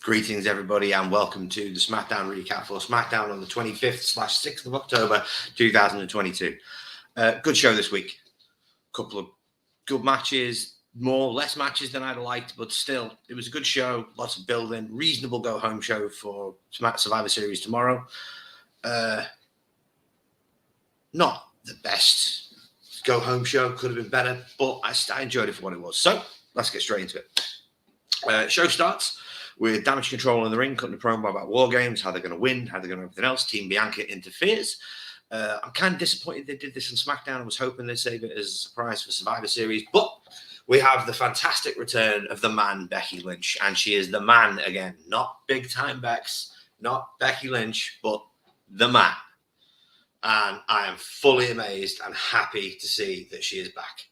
Greetings, everybody, and welcome to the SmackDown recap for SmackDown on the 25th/6th of October, 2022. Good show this week. Couple of good matches, less matches than I'd liked, but still, it was a good show. Lots of building, reasonable go-home show for Survivor Series tomorrow. Not the best go-home show, could have been better, but I enjoyed it for what it was. So, let's get straight into it. Show starts with Damage Control in the ring, cutting a promo about War Games, how they're going to win, how they're going to everything else. Team Bianca interferes. I'm kind of disappointed they did this on SmackDown. I was hoping they'd save it as a surprise for Survivor Series, but we have the fantastic return of the man, Becky Lynch, and she is the man again, not big time Bex, not Becky Lynch, but the man. And I am fully amazed and happy to see that she is back.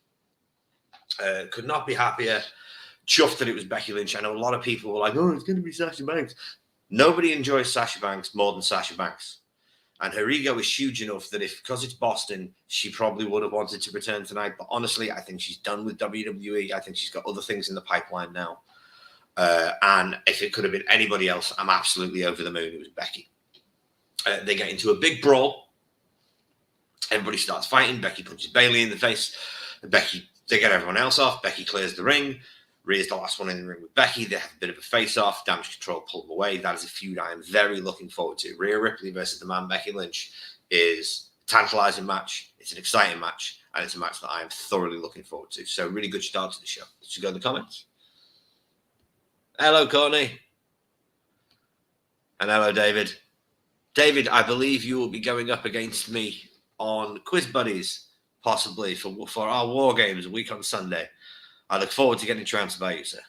Could not be happier. Chuffed that it was Becky Lynch. I know a lot of people were like, oh, it's going to be Sasha Banks. Nobody enjoys Sasha Banks more than Sasha Banks. And her ego is huge enough that because it's Boston, she probably would have wanted to return tonight. But honestly, I think she's done with WWE. I think she's got other things in the pipeline now. And if it could have been anybody else, I'm absolutely over the moon. It was Becky. They get into a big brawl. Everybody starts fighting. Becky punches Bayley in the face. They get everyone else off. Becky clears the ring. Rhea's the last one in the ring with Becky. They have a bit of a face-off. Damage Control pulled them away. That is a feud I am very looking forward to. Rhea Ripley versus the man Becky Lynch is a tantalizing match. It's an exciting match, and it's a match that I am thoroughly looking forward to. So really good start to the show. Let's go to the comments. Hello, Courtney. And hello, David. David, I believe you will be going up against me on Quiz Buddies, possibly, for our War Games a week on Sunday. I look forward to getting trounced by you, sir.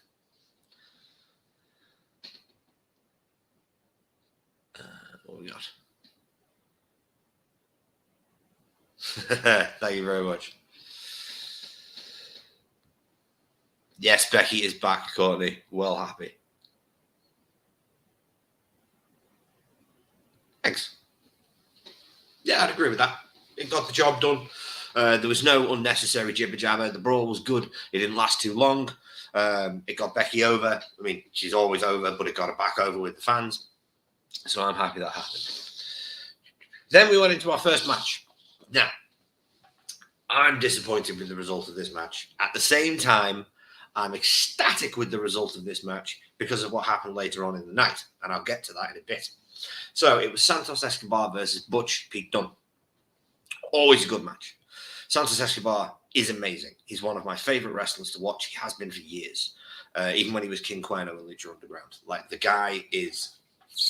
What we got? Thank you very much. Yes, Becky is back, Courtney. Well happy. Thanks. Yeah, I'd agree with that. It got the job done. There was no unnecessary jibber-jabber. The brawl was good. It didn't last too long. It got Becky over. I mean, she's always over, but it got her back over with the fans. So I'm happy that happened. Then we went into our first match. Now, I'm disappointed with the result of this match. At the same time, I'm ecstatic with the result of this match because of what happened later on in the night. And I'll get to that in a bit. So it was Santos Escobar versus Butch Pete Dunne. Always a good match. Santos Escobar is amazing. He's one of my favorite wrestlers to watch. He has been for years, even when he was King Cuerno in Lucha Underground. Like, the guy is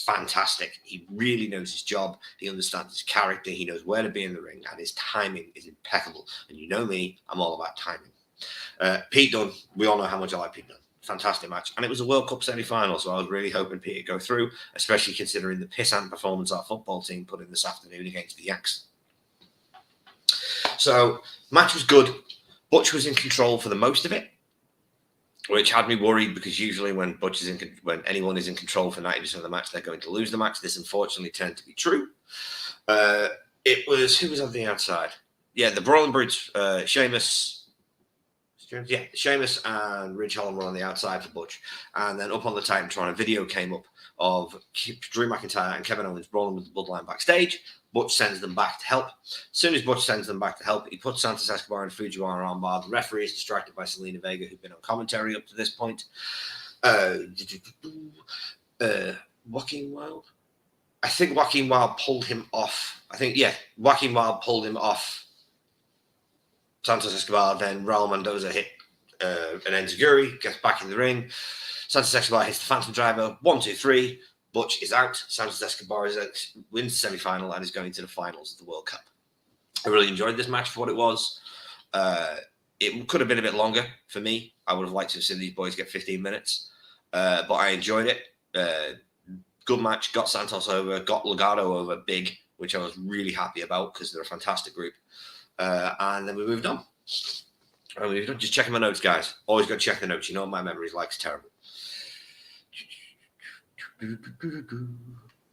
fantastic. He really knows his job. He understands his character. He knows where to be in the ring, and his timing is impeccable. And you know me, I'm all about timing. Pete Dunne, we all know how much I like Pete Dunne. Fantastic match. And it was a World Cup semi-final, so I was really hoping Pete would go through, especially considering the pissant performance our football team put in this afternoon against the Yanks. So, match was good. Butch was in control for the most of it, which had me worried because usually when anyone is in control for 90% of the match, they're going to lose the match. This unfortunately turned to be true. It was, who was on the outside? Yeah, the Brawling Brutes, Sheamus and Ridge Holland were on the outside for Butch. And then up on the Titantron, a video came up of Drew McIntyre and Kevin Owens brawling with the Bloodline backstage. Butch sends them back to help. As soon as Butch sends them back to help, he puts Santos Escobar and Fujiwara on bar. The referee is distracted by Selena Vega, who'd been on commentary up to this point. Joaquin Wilde? I think Joaquin Wilde pulled him off. Joaquin Wilde pulled him off Santos Escobar. Then Raul Mendoza hit an enziguri, gets back in the ring. Santos Escobar hits the Phantom Driver. 1, 2, 3. Butch is out. Santos Escobar wins the semi-final and is going to the finals of the World Cup. I really enjoyed this match for what it was. It could have been a bit longer for me. I would have liked to have seen these boys get 15 minutes. But I enjoyed it. Good match. Got Santos over. Got Legado over big, which I was really happy about because they're a fantastic group. And then we moved on. Just checking my notes, guys. Always got to check the notes. You know what my memory's like. It's terrible.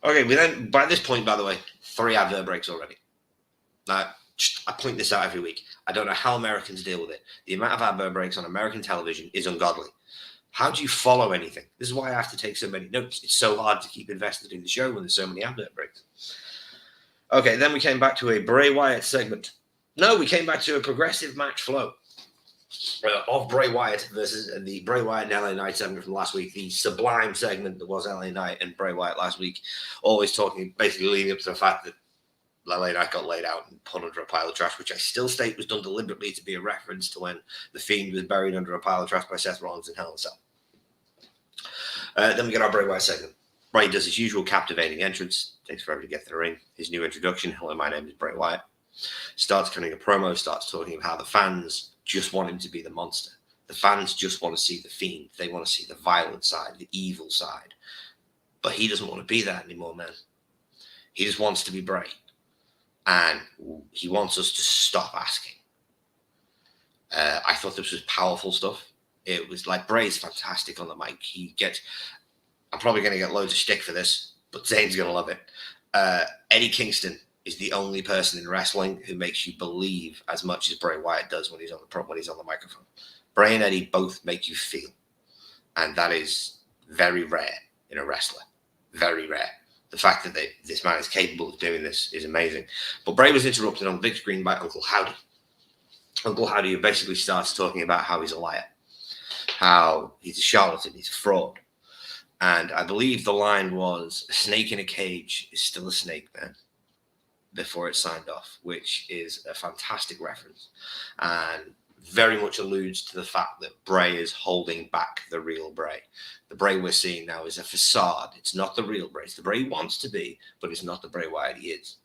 Okay, by this point, by the way, 3 advert breaks already. Now, I point this out every week. I don't know how Americans deal with it. The amount of advert breaks on American television is ungodly. How do you follow anything? This is why I have to take so many notes. It's so hard to keep invested in the show when there's so many advert breaks. Okay, then we came back to a Bray Wyatt segment. No, we came back to a progressive match flow of Bray Wyatt versus the Bray Wyatt and LA Knight segment from last week. The sublime segment that was LA Knight and Bray Wyatt last week. Always talking, basically leading up to the fact that LA Knight got laid out and put under a pile of trash, which I still state was done deliberately to be a reference to when The Fiend was buried under a pile of trash by Seth Rollins in Hell in a Cell. Then we get our Bray Wyatt segment. Bray does his usual captivating entrance. Takes forever to get to the ring. His new introduction. Hello, my name is Bray Wyatt. Starts cutting a promo. Starts talking about how the fans just want him to be the monster. The fans just want to see the Fiend. They want to see the violent side, the evil side. But he doesn't want to be that anymore, man. He just wants to be Bray. And he wants us to stop asking. I thought this was powerful stuff. It was like Bray's fantastic on the mic. I'm probably going to get loads of shtick for this, but Zane's going to love it. Eddie Kingston is the only person in wrestling who makes you believe as much as Bray Wyatt does when he's on the microphone. Bray and Eddie both make you feel, and that is very rare in a wrestler. Very rare. The fact that this man is capable of doing this is amazing. But Bray was interrupted on the big screen by Uncle Howdy. Uncle Howdy basically starts talking about how he's a liar, how he's a charlatan, he's a fraud. And I believe the line was, a snake in a cage is still a snake, man, before it's signed off, which is a fantastic reference and very much alludes to the fact that Bray is holding back the real Bray. The Bray we're seeing now is a facade. It's not the real Bray. It's the Bray he wants to be, but it's not the Bray Wyatt he is.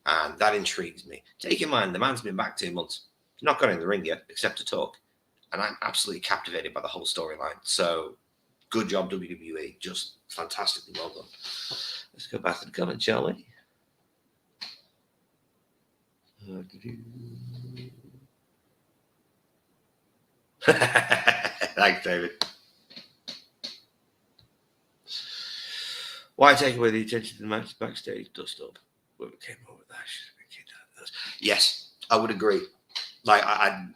And that intrigues me. Take in mind, the man's been back 2 months. He's not got in the ring yet, except to talk. And I'm absolutely captivated by the whole storyline. So, good job, WWE. Just fantastically well done. Let's go back to the comment, shall we? Thanks, David. Why take away the attention to the match backstage? Dust up. Whoever came over with that should have been kicked out of this. Yes, I would agree. Like, I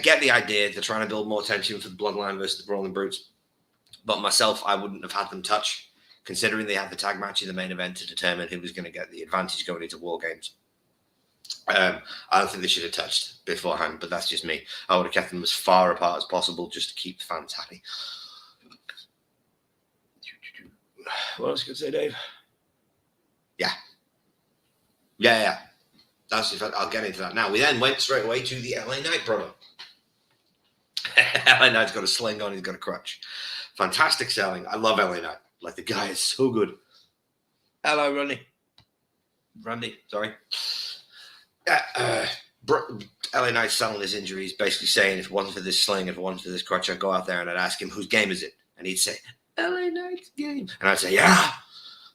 get the idea. They're trying to build more tension for the Bloodline versus the Brawling Brutes. But myself, I wouldn't have had them touch, considering they had the tag match in the main event to determine who was going to get the advantage going into War Games. I don't think they should have touched beforehand, but that's just me. I would have kept them as far apart as possible just to keep the fans happy. What else could I say, Dave? Yeah. That's if I'll get into that now. We then went straight away to the LA Knight promo. LA Knight's got a sling on, he's got a crutch. Fantastic selling. I love LA Knight. Like, the guy is so good. Hello, Randy, sorry. LA Knight's selling his injuries, basically saying if it wasn't for this sling, if it wasn't for this crutch, I'd go out there and I'd ask him, whose game is it? And he'd say, LA Knight's game. And I'd say, yeah.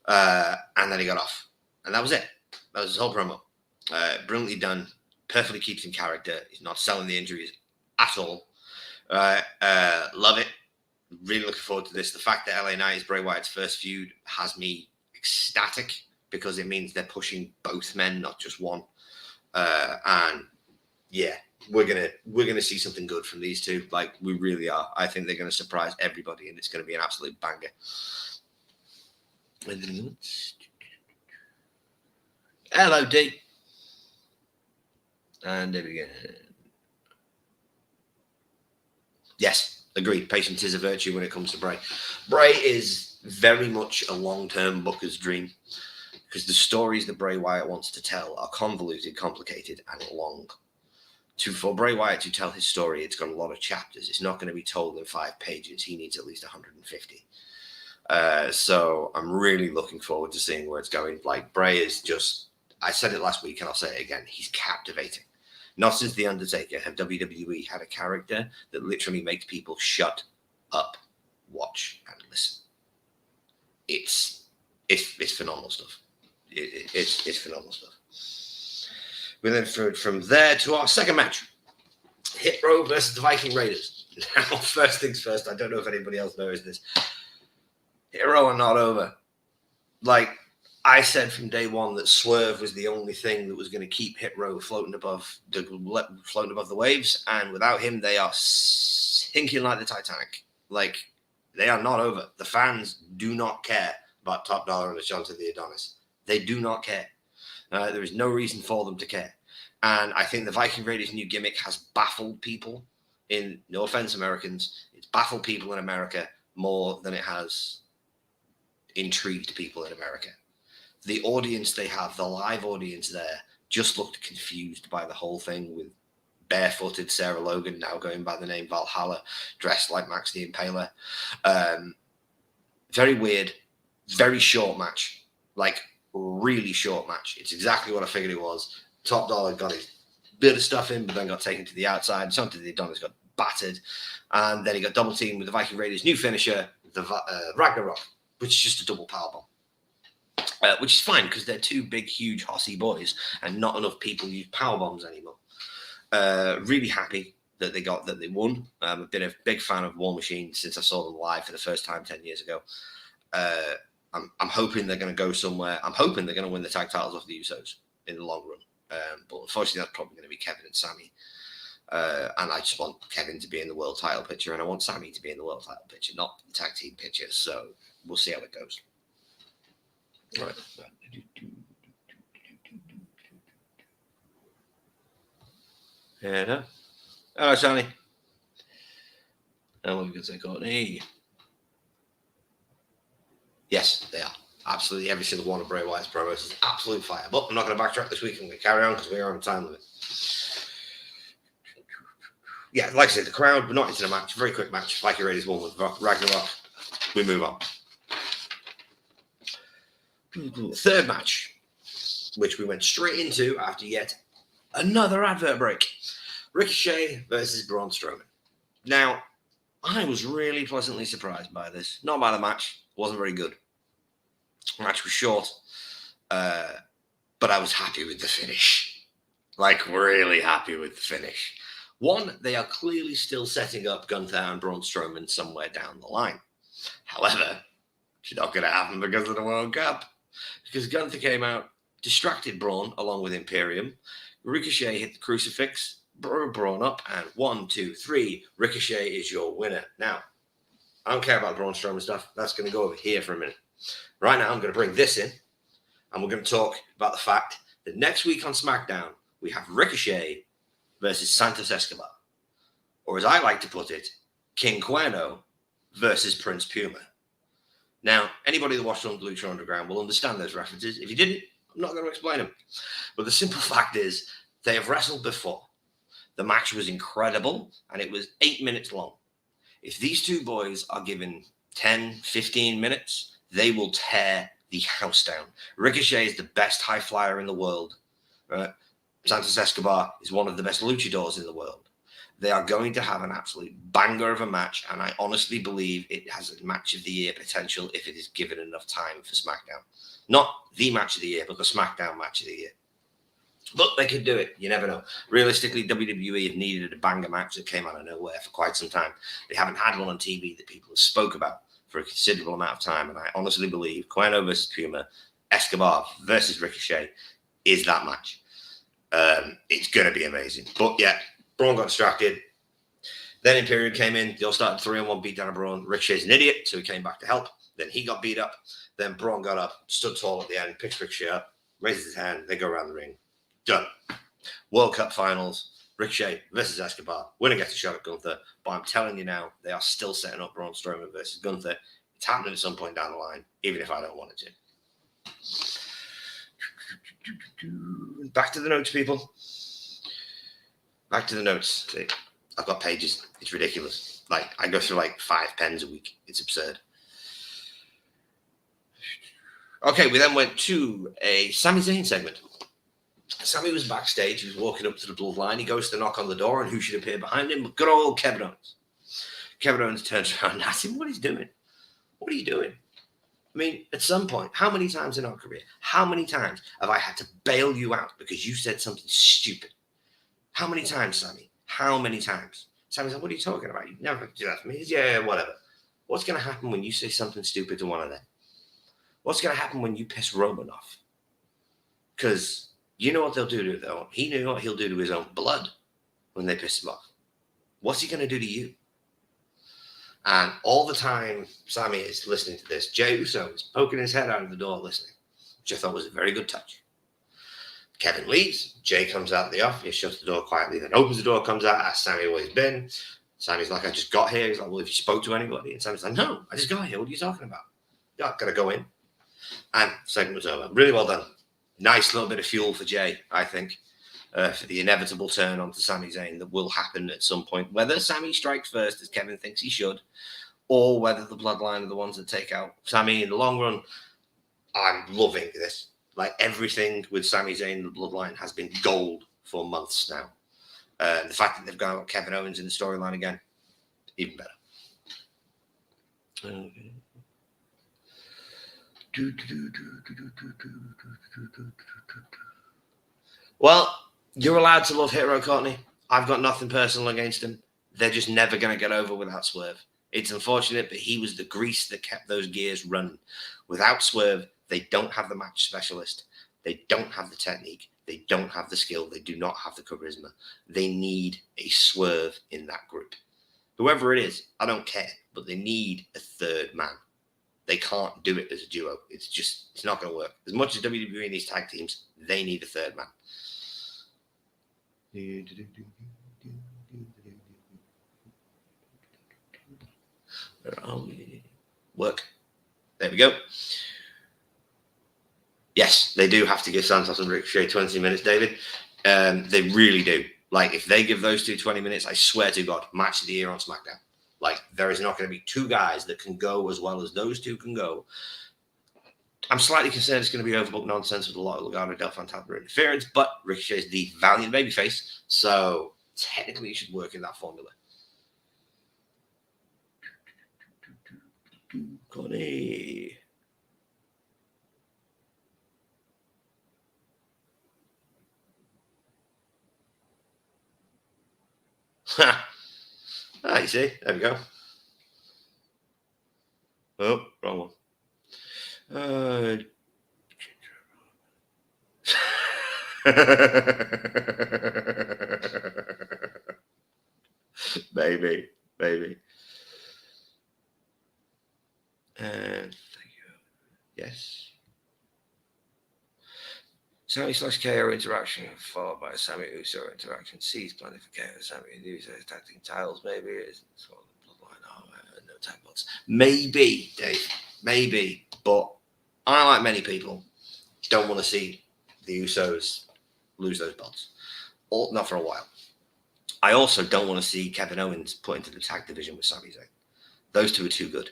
And then he got off. And that was it. That was his whole promo. Brilliantly done. Perfectly keeps in character. He's not selling the injuries at all. Love it. Really looking forward to this. The fact that LA Knight is Bray Wyatt's first feud has me ecstatic because it means they're pushing both men, not just one. And yeah, we're gonna see something good from these two. Like, we really are. I think they're gonna surprise everybody, and it's gonna be an absolute banger. Hello, D. And there we go. Yes, agreed. Patience is a virtue when it comes to Bray. Bray is very much a long-term booker's dream because the stories that Bray Wyatt wants to tell are convoluted, complicated, and long. For Bray Wyatt to tell his story, it's got a lot of chapters. It's not going to be told in 5 pages. He needs at least 150. So I'm really looking forward to seeing where it's going. Like, Bray is just, I said it last week and I'll say it again, he's captivating. Not since The Undertaker have WWE had a character that literally makes people shut up, watch, and listen. It's phenomenal stuff. It's phenomenal stuff. We then from there to our second match. Hit Row versus the Viking Raiders. Now, first things first, I don't know if anybody else knows this. Hit Row are not over. Like, I said from day one that Swerve was the only thing that was going to keep Hit Row floating above the waves, and without him, they are sinking like the Titanic. Like, they are not over. The fans do not care about Top Dollar and Ashante the Adonis. They do not care. There is no reason for them to care. And I think the Viking Raiders' new gimmick has baffled people. No offense, Americans, it's baffled people in America more than it has intrigued people in America. The audience they have, the live audience there, just looked confused by the whole thing, with barefooted Sarah Logan, now going by the name Valhalla, dressed like Max the Impaler. Very weird, very short match, like really short match. It's exactly what I figured it was. Top Dollar got his bit of stuff in, but then got taken to the outside. Something the Adonis got battered, and then he got double teamed with the Viking Raiders' new finisher, the Ragnarok, which is just a double powerbomb. Which is fine because they're two big, huge, hossy boys, and not enough people use power bombs anymore. Really happy that they won. I've been a big fan of War Machine since I saw them live for the first time 10 years ago. I'm hoping they're going to go somewhere. I'm hoping they're going to win the tag titles off the Usos in the long run. But unfortunately, that's probably going to be Kevin and Sammy. And I just want Kevin to be in the world title picture, and I want Sammy to be in the world title picture, not the tag team picture. So we'll see how it goes. Right. Hello. Hello, Sammy. And what we could say, Courtney. Yes, they are. Absolutely every single one of Bray Wyatt's promos is absolute fire. But I'm not going to backtrack this week. I'm going to carry on because we are on a time limit. Yeah, like I said, the crowd, we're not into the match. Very quick match. Viking Raiders won with Ragnarok. We move on. Third match, which we went straight into after yet another advert break. Ricochet versus Braun Strowman. Now, I was really pleasantly surprised by this. Not by the match. It wasn't very good. The match was short. But I was happy with the finish. Like, really happy with the finish. One, they are clearly still setting up Gunther and Braun Strowman somewhere down the line. However, it's not going to happen because of the World Cup. Because Gunther came out, distracted Braun along with Imperium. Ricochet hit the crucifix, brought Braun up, and 1, 2, 3, Ricochet is your winner. Now, I don't care about Braun Strowman stuff. That's going to go over here for a minute. Right now, I'm going to bring this in, and we're going to talk about the fact that next week on SmackDown, we have Ricochet versus Santos Escobar. Or as I like to put it, King Cuerno versus Prince Puma. Now, anybody that watched on Lucha Underground will understand those references. If you didn't, I'm not going to explain them. But the simple fact is, they have wrestled before. The match was incredible, and it was 8 minutes long. If these two boys are given 10, 15 minutes, they will tear the house down. Ricochet is the best high flyer in the world. Right? Santos Escobar is one of the best luchadors in the world. They are going to have an absolute banger of a match, and I honestly believe it has a match of the year potential if it is given enough time for SmackDown. Not the match of the year, but the SmackDown match of the year. But they could do it. You never know. Realistically, WWE have needed a banger match that came out of nowhere for quite some time. They haven't had one on TV that people have spoke about for a considerable amount of time, and I honestly believe Cuerno versus Puma, Escobar versus Ricochet is that match. It's going to be amazing. But yeah, Braun got distracted. Then Imperium came in. They all started 3-on-1 beat down of Braun. Ricochet's an idiot, so he came back to help. Then he got beat up. Then Braun got up, stood tall at the end, picks Ricochet up, raises his hand. They go around the ring. Done. World Cup finals. Ricochet versus Escobar. Winner gets a shot at Gunther. But I'm telling you now, they are still setting up Braun Strowman versus Gunther. It's happening at some point down the line, even if I don't want it to. Back to the notes, people. Back to the notes. See, I've got pages. It's ridiculous. Like, I go through like 5 pens a week. It's absurd. Okay, we then went to a Sami Zayn segment. Sami was backstage. He was walking up to the bloodline. He goes to knock on the door, and who should appear behind him? Good old Kevin Owens. Kevin Owens turns around and asks him, what he's doing. What are you doing? I mean, at some point, how many times in our career, how many times have I had to bail you out because you said something stupid? How many times, Sami? How many times? Sami's like, what are you talking about? You never do that to me. Yeah, whatever. What's going to happen when you say something stupid to one of them? What's going to happen when you piss Roman off? Because you know what they'll do to it, though. He knew what he'll do to his own blood when they piss him off. What's he going to do to you? And all the time Sammy is listening to this, Jey Uso is poking his head out of the door listening, which I thought was a very good touch. Kevin leaves. Jey comes out of the office, shuts the door quietly, then opens the door, comes out, asks Sammy where he's been. Sammy's like, I just got here. He's like, well, have you spoke to anybody? And Sammy's like, no, I just got here. What are you talking about? Yeah, gotta go in. And segment was over. Really well done. Nice little bit of fuel for Jey, I think, for the inevitable turn onto Sami Zayn that will happen at some point. Whether Sammy strikes first, as Kevin thinks he should, or whether the Bloodline are the ones that take out Sammy in the long run, I'm loving this. Like, everything with Sami Zayn and the Bloodline has been gold for months now. The fact that they've got Kevin Owens in the storyline again, even better. Well, you're allowed to love Hero Courtney. I've got nothing personal against him. They're just never going to get over without Swerve. It's unfortunate, but he was the grease that kept those gears running. Without Swerve, they don't have the match specialist. They don't have the technique. They don't have the skill. They do not have the charisma. They need a Swerve in that group. Whoever it is, I don't care, but they need a third man. They can't do it as a duo. It's not going to work. As much as WWE and these tag teams, they need a third man. Work. There we go. Yes, they do have to give Santos and Ricochet 20 minutes, David. They really do. Like, if they give those two 20 minutes, I swear to God, match of the year on SmackDown. Like, there is not going to be two guys that can go as well as those two can go. I'm slightly concerned it's going to be overbooked nonsense with a lot of Legado del Fantasma interference, but Ricochet is the valiant babyface, so technically it should work in that formula. Connie. You see, there we go. Oh, wrong one. Baby. And thank you. Yes. Sammy / KO interaction followed by a Sammy Uso interaction. C's planning for KO Sammy and Uso attacking titles. Maybe it's sort of the bloodline. No tag belts. Maybe, Dave. Maybe. But I, like many people, don't want to see the Usos lose those belts. Or not for a while. I also don't want to see Kevin Owens put into the tag division with Sami Zayn. Those two are too good.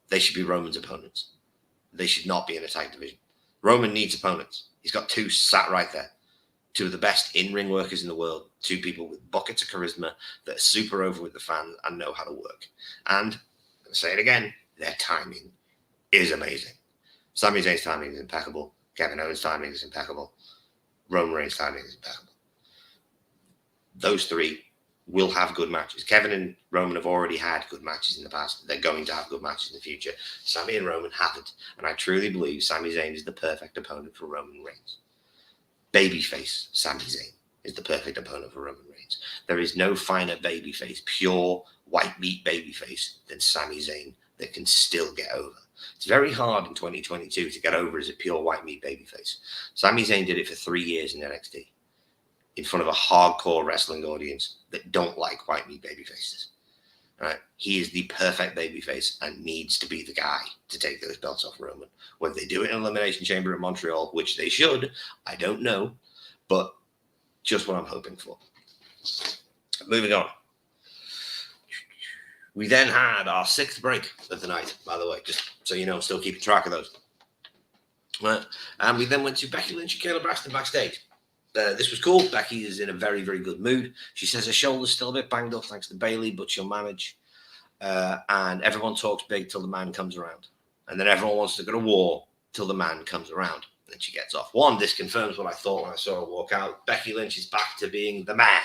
They should be Roman's opponents. They should not be in a tag division. Roman needs opponents. He's got two sat right there. Two of the best in-ring workers in the world. Two people with buckets of charisma that are super over with the fans and know how to work. And, I'm going to say it again, their timing is amazing. Sami Zayn's timing is impeccable. Kevin Owens' timing is impeccable. Roman Reigns' timing is impeccable. Those three will have good matches. Kevin and Roman have already had good matches in the past. They're going to have good matches in the future. Sami and Roman haven't. And I truly believe Sami Zayn is the perfect opponent for Roman Reigns. Babyface Sami Zayn is the perfect opponent for Roman Reigns. There is no finer babyface, pure white meat babyface than Sami Zayn that can still get over. It's very hard in 2022 to get over as a pure white meat babyface. Sami Zayn did it for 3 years in NXT. In front of a hardcore wrestling audience that don't like white meat babyfaces. Right? He is the perfect babyface and needs to be the guy to take those belts off Roman. Whether they do it in Elimination Chamber at Montreal, which they should, I don't know, but just what I'm hoping for. Moving on. We then had our 6th break of the night, by the way, just so you know, I'm still keeping track of those. Right? And we then went to Becky Lynch and Kayla Braxton backstage. This was cool. Becky is in a very, very good mood. She says her shoulder's still a bit banged up thanks to Bayley, but she'll manage. And everyone talks big till the man comes around. And then everyone wants to go to war till the man comes around. And then she gets off. This confirms what I thought when I saw her walk out. Becky Lynch is back to being the man.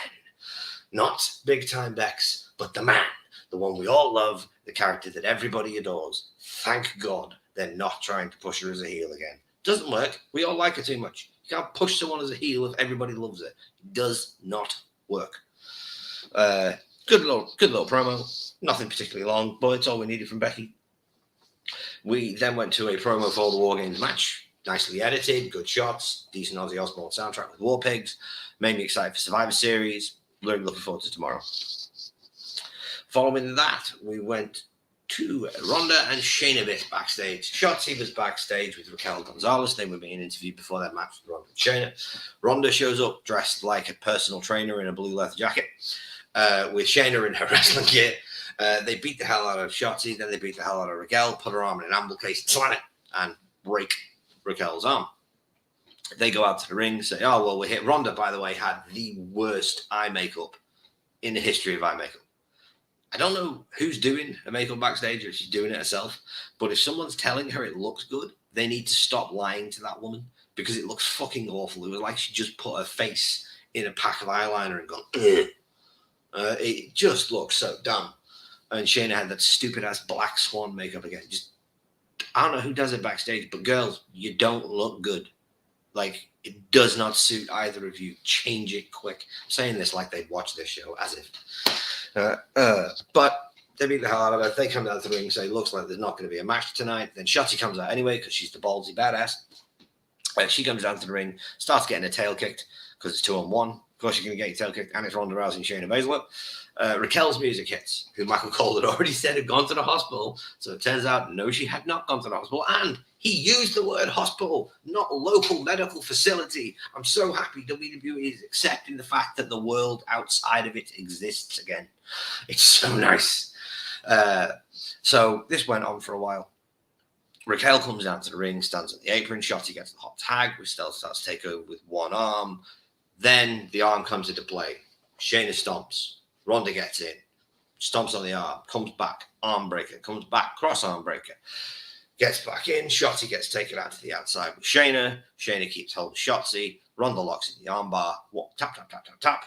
Not big time Bex, but the man. The one we all love. The character that everybody adores. Thank God they're not trying to push her as a heel again. Doesn't work. We all like her too much. You can't push someone as a heel if everybody loves it. It does not work. Good little promo. Nothing particularly long, but it's all we needed from Becky. We then went to a promo for the War Games match. Nicely edited, good shots, decent Ozzy Osbourne soundtrack with War Pigs. Made me excited for Survivor Series. Really looking forward to tomorrow. Following that, we went to Ronda and Shayna bit backstage. Shotzi was backstage with Raquel Gonzalez. They were being interviewed before their match with Ronda and Shayna. Ronda shows up dressed like a personal trainer in a blue leather jacket, with Shayna in her wrestling gear. They beat the hell out of Shotzi, then they beat the hell out of Raquel, put her arm in an amble case, slam it, and break Raquel's arm. They go out to the ring, say, oh, well, we hit. Ronda, by the way, had the worst eye makeup in the history of eye makeup. I don't know who's doing a makeup backstage or if she's doing it herself, but if someone's telling her it looks good, they need to stop lying to that woman because it looks fucking awful. It was like she just put her face in a pack of eyeliner and gone, it just looks so dumb. And Shayna had that stupid-ass black swan makeup again. Just, I don't know who does it backstage, but girls, you don't look good. Like, it does not suit either of you. Change it quick. I'm saying this like they'd watch this show, as if. But they beat the hell out of her. They come down to the ring and say, looks like there's not going to be a match tonight. Then Shotzi comes out anyway because she's the ballsy badass. She comes down to the ring, starts getting her tail kicked because it's 2-on-1. Of course, you're going to get your tail kicked, and it's Ronda Rousey and Shayna Baszler. Raquel's music hits, who Michael Cole had already said had gone to the hospital. So it turns out, no, she had not gone to the hospital. And he used the word hospital, not local medical facility. I'm so happy WWE is accepting the fact that the world outside of it exists again. It's so nice. So this went on for a while. Raquel comes down to the ring, stands on the apron. Shotzi gets the hot tag, which still starts to take over with one arm. Then the arm comes into play. Shayna stomps. Ronda gets in, stomps on the arm, comes back, arm breaker, comes back, cross arm breaker, gets back in. Shotzi gets taken out to the outside with Shayna. Shayna keeps holding Shotzi. Ronda locks in the armbar. Tap, tap, tap, tap, tap.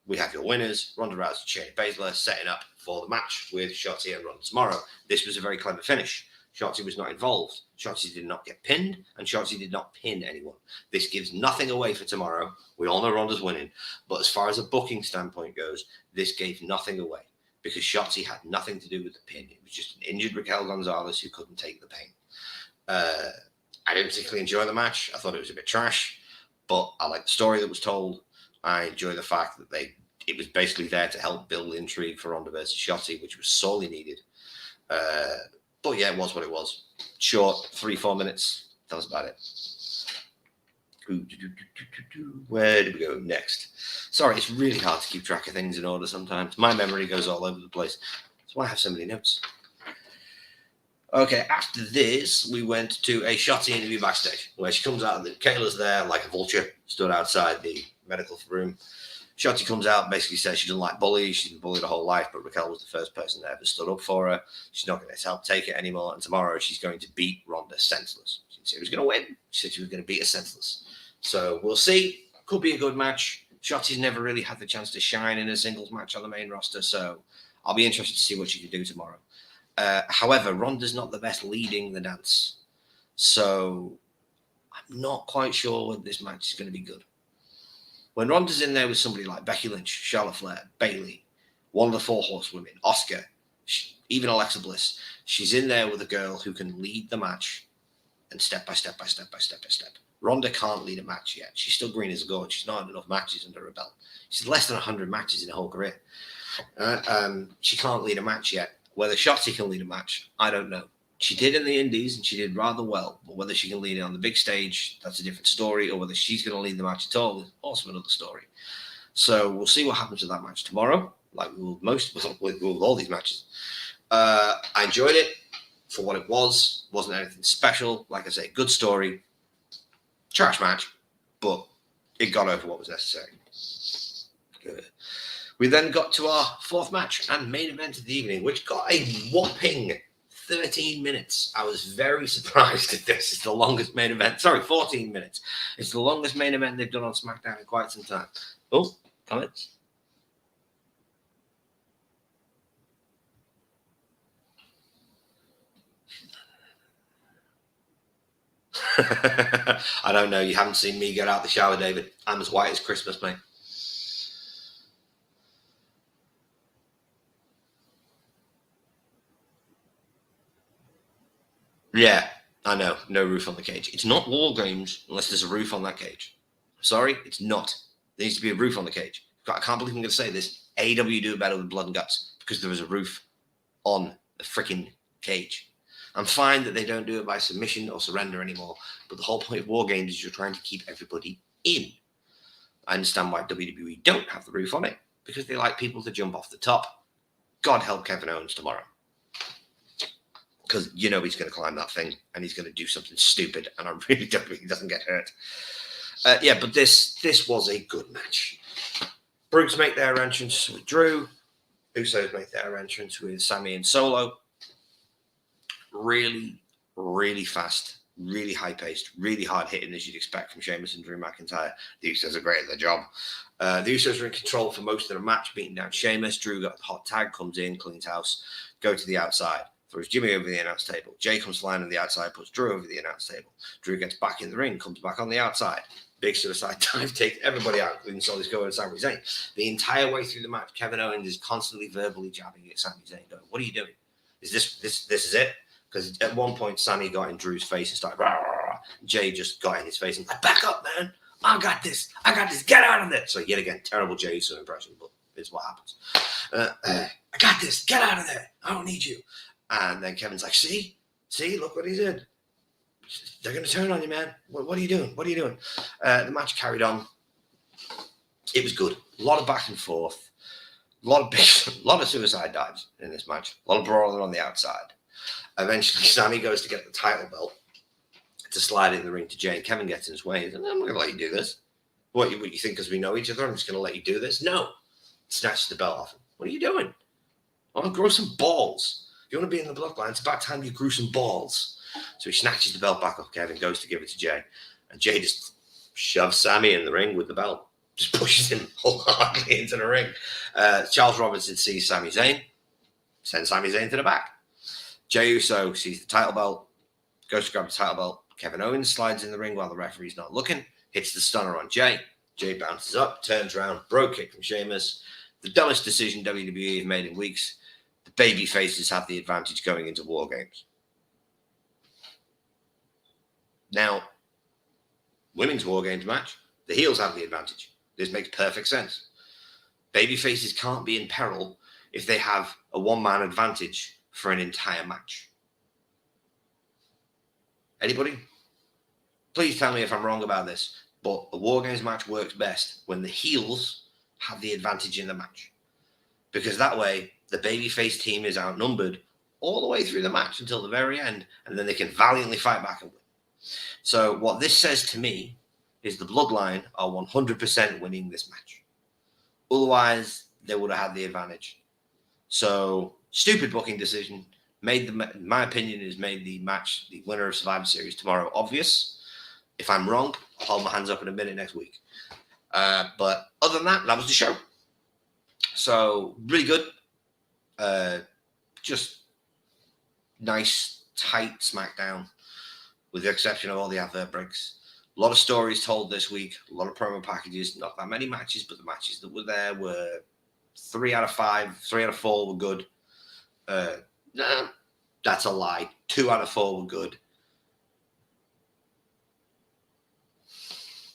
We have your winners, Ronda Rousey, Shayna Baszler, setting up for the match with Shotzi and Ronda tomorrow. This was a very clever finish. Shotzi was not involved. Shotzi did not get pinned, and Shotzi did not pin anyone. This gives nothing away for tomorrow. We all know Ronda's winning, but as far as a booking standpoint goes, this gave nothing away because Shotzi had nothing to do with the pin. It was just an injured Raquel Gonzalez who couldn't take the pain. I didn't particularly enjoy the match. I thought it was a bit trash, but I like the story that was told. I enjoy the fact that it was basically there to help build intrigue for Ronda versus Shotzi, which was sorely needed. But yeah, it was what it was. Short, 3-4 minutes. That was about it. Where did we go next? Sorry, it's really hard to keep track of things in order sometimes. My memory goes all over the place. That's why I have so many notes. Okay, after this, we went to a Shotzi interview backstage where she comes out and Kayla's there like a vulture, stood outside the medical room. Shotzi comes out, basically says she doesn't like bullies. She's been bullied her whole life, but Raquel was the first person that ever stood up for her. She's not going to help take it anymore, and tomorrow she's going to beat Ronda senseless. She didn't say she was going to win. She said she was going to beat her senseless. So we'll see. Could be a good match. Shotzi's never really had the chance to shine in a singles match on the main roster, so I'll be interested to see what she can do tomorrow. However, Ronda's not the best leading the dance, so I'm not quite sure whether this match is going to be good. When Ronda's in there with somebody like Becky Lynch, Charlotte Flair, Bayley, one of the 4 horsewomen, Asuka, even Alexa Bliss, she's in there with a girl who can lead the match and step by step by step by step by step. Ronda can't lead a match yet. She's still green as a gourd. She's not had enough matches under her belt. She's less than 100 matches in her whole career. She can't lead a match yet. Whether Shotzi can lead a match, I don't know. She did in the Indies, and she did rather well. But whether she can lead it on the big stage, that's a different story. Or whether she's going to lead the match at all is also another story. So we'll see what happens with that match tomorrow, like we will with all these matches. I enjoyed it for what it was. Wasn't anything special. Like I say, good story. Trash match, but it got over what was necessary. Good. We then got to our 4th match and main event of the evening, which got a whopping 13 minutes. I was very surprised at this. It's the longest main event. 14 minutes. It's the longest main event they've done on SmackDown in quite some time. Oh, comments? I don't know. You haven't seen me get out the shower, David. I'm as white as Christmas, mate. Yeah, I know. No roof on the cage. It's not War Games unless there's a roof on that cage. Sorry, it's not. There needs to be a roof on the cage. I can't believe I'm going to say this. AEW do it better with blood and guts because there is a roof on the freaking cage. I'm fine that they don't do it by submission or surrender anymore, but the whole point of War Games is you're trying to keep everybody in. I understand why WWE don't have the roof on it, because they like people to jump off the top. God help Kevin Owens tomorrow. Because you know he's going to climb that thing and he's going to do something stupid, and I really don't think he doesn't get hurt. Yeah, but this was a good match. Brutes make their entrance with Drew. Usos make their entrance with Sami and Solo. Really, really fast, really high-paced, really hard-hitting, as you'd expect from Sheamus and Drew McIntyre. The Usos are great at their job. The Usos are in control for most of the match, beating down Sheamus. Drew got the hot tag, comes in, cleans house, go to the outside, throws Jimmy over the announce table. Jay comes flying on the outside, puts Drew over the announce table. Drew gets back in the ring, comes back on the outside. Big suicide dive, takes everybody out, including Solo Sikoa and Sami Zayn. The entire way through the match, Kevin Owens is constantly verbally jabbing at Sami Zayn, going, "What are you doing? Is this is it?" Because at one point, Sami got in Drew's face and started, rah, rah, rah. Jay just got in his face and like, "Back up, man. I got this. Get out of there." So yet again, terrible Jay Uso impression, but it's what happens. I got this. Get out of there. I don't need you. And then Kevin's like, see, look what he did. They're going to turn on you, man. What are you doing? The match carried on. It was good. A lot of back and forth. A lot of suicide dives in this match. A lot of brawling on the outside. Eventually, Sami goes to get the title belt to slide in the ring to Jay. And Kevin gets in his way. He's like, "I'm not going to let you do this. What you think because we know each other, I'm just going to let you do this?" No. Snatches the belt off him. "What are you doing? I want to grow some balls. If you want to be in the bloodline, it's about time you grew some balls." So he snatches the belt back off Kevin, goes to give it to Jay. And Jay just shoves Sami in the ring with the belt. Just pushes him wholeheartedly into the ring. Charles Robinson sees Sami Zayn, sends Sami Zayn to the back. Jey Uso sees the title belt, goes to grab the title belt. Kevin Owens slides in the ring while the referee's not looking, hits the stunner on Jay. Jay bounces up, turns around, bro kick from Sheamus. The dumbest decision WWE have made in weeks. The baby faces have the advantage going into War Games. Now, women's War Games match, the heels have the advantage. This makes perfect sense. Baby faces can't be in peril if they have a one-man advantage for an entire match. Anybody? Please tell me if I'm wrong about this, but a War Games match works best when the heels have the advantage in the match. Because that way, the babyface team is outnumbered all the way through the match until the very end, and then they can valiantly fight back and win. So what this says to me is the Bloodline are 100% winning this match. Otherwise, they would have had the advantage. So, stupid booking decision. My opinion is made the match, the winner of Survivor Series tomorrow, obvious. If I'm wrong, I'll hold my hands up in a minute next week. But other than that, that was the show. So, really good. Just nice, tight SmackDown, with the exception of all the advert breaks. A lot of stories told this week, a lot of promo packages, not that many matches, but the matches that were there were 3 out of 5, 3 out of 4 were good. Nah, that's a lie. 2 out of 4 were good.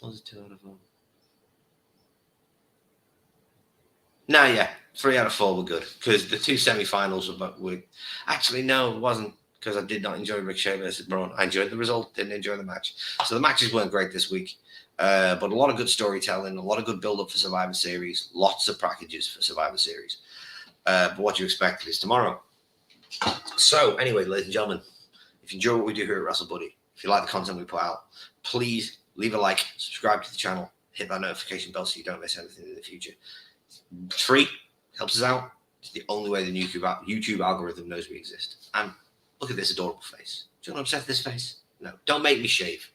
What was it, 2 out of 4? No, yeah, 3 out of 4 were good, because the 2 semi-finals were actually, no, it wasn't, because I did not enjoy Ricochet versus Braun. I enjoyed the result, didn't enjoy the match. So the matches weren't great this week, but a lot of good storytelling, a lot of good build-up for Survivor Series, lots of packages for Survivor Series. But what you expect is tomorrow. So anyway, ladies and gentlemen, if you enjoy what we do here at Wrestle Buddy, if you like the content we put out, please leave a like, subscribe to the channel, hit that notification bell so you don't miss anything in the future. It's free, helps us out. It's the only way the YouTube algorithm knows we exist. And look at this adorable face. Do you want to upset this face? No, don't make me shave.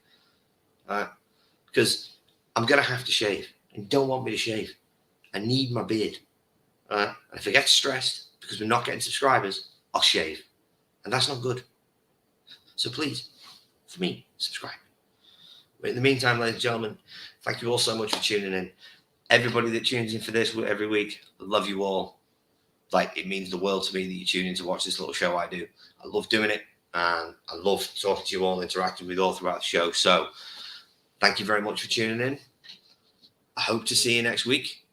Because I'm going to have to shave. And you don't want me to shave. I need my beard. And if I get stressed because we're not getting subscribers, I'll shave. And that's not good. So please, for me, subscribe. But in the meantime, ladies and gentlemen, thank you all so much for tuning in. Everybody that tunes in for this every week, I love you all. Like, it means the world to me that you tune in to watch this little show I do. I love doing it. And I love talking to you all, interacting with you all throughout the show. So thank you very much for tuning in. I hope to see you next week.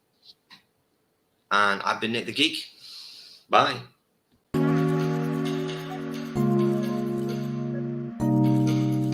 And I've been Nick the Geek. Bye.